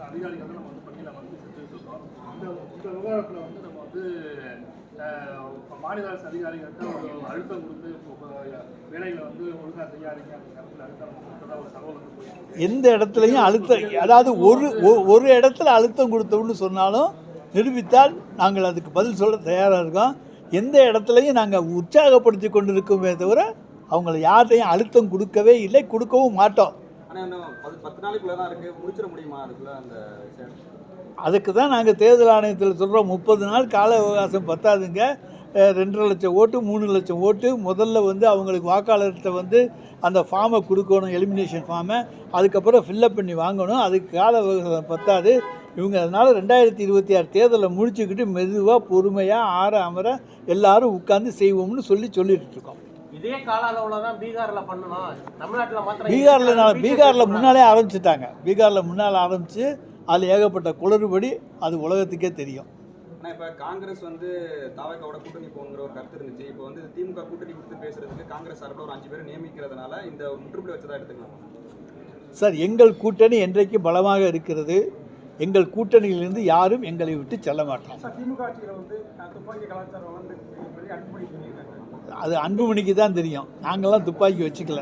அதிகாரிகள் நம்ம வந்து பணியில் வந்து செஞ்சுட்டு இருக்கோம். இந்த விவகாரத்தில் வந்து நம்ம வந்து மாநில அரசு அதிகாரிகள்கிட்ட ஒரு அழுத்தம் கொடுத்து வேலைகளை வந்து ஒழுங்காக செய்யாதீங்க அந்த கருத்தில் அழுத்தம் கொடுத்ததா ஒரு தகவல் வந்து போயிருக்கு. எந்த இடத்துலையும் அழுத்தம், அதாவது ஒரு இடத்துல அழுத்தம் கொடுத்தோம்னு சொன்னாலும் நிரூபித்தால் நாங்கள் அதுக்கு பதில் சொல்ல தயாராக இருக்கோம். எந்த இடத்துலையும் நாங்கள் உற்சாகப்படுத்தி கொண்டு இருக்கோமே தவிர அவங்கள யார்கிட்டையும் அழுத்தம் கொடுக்கவே இல்லை, கொடுக்கவும் மாட்டோம். அதுக்கு தான் நாங்கள் தேர்தல் ஆணையத்தில் சொல்கிறோம், 30 நாள் கால அவகாசம் பத்தாதுங்க. 2.5 லட்சம் ஓட்டு 3 லட்சம் ஓட்டு முதல்ல வந்து அவங்களுக்கு வாக்காளர்கிட்ட வந்து அந்த ஃபார்மை கொடுக்கணும், எலிமினேஷன் ஃபார்மை. அதுக்கப்புறம் ஃபில்லப் பண்ணி வாங்கணும். அதுக்கு கால அவகாசம் பத்தாது. இவங்க அதனால் 2026 தேர்தலை முடிச்சுக்கிட்டு மெதுவாக பொறுமையாக ஆற அமர எல்லாரும் உட்கார்ந்து செய்வோம்னு சொல்லிட்டு இருக்கோம். இதே கால அளவில் தான் பீகாரில் பண்ணணும், தமிழ்நாட்டில் மாத்திரம். பீகாரில் முன்னாலே ஆரம்பிச்சுட்டாங்க. பீகாரில் முன்னால் ஆரம்பித்து அதில் ஏகப்பட்ட குளறுபடி அது உலகத்துக்கே தெரியும். ஆனால் இப்போ காங்கிரஸ் வந்து தாவேக்காவோட கூட்டணி போங்கிற ஒரு கருத்து இருந்துச்சு. இப்போ வந்து திமுக கூட்டணி கொடுத்து பேசுறதுக்கு காங்கிரஸ் சார்பில் ஒரு 5 பேர் நியமிக்கிறதுனால இந்த முற்றுப்புள்ளி வச்சதா எடுத்துக்கலாம் சார். எங்கள் கூட்டணி என்றைக்கு பலமாக இருக்கிறது. எங்கள் கூட்டணியிலிருந்து யாரும் எங்களை விட்டு செல்ல மாட்டோம். திமுக ஆட்சியில் வந்து துப்பாக்கி கலாச்சாரம் வந்து அன்புமணிக்கு அது அன்புமணிக்கு தான் தெரியும். நாங்கள்லாம் துப்பாக்கி வச்சுக்கல.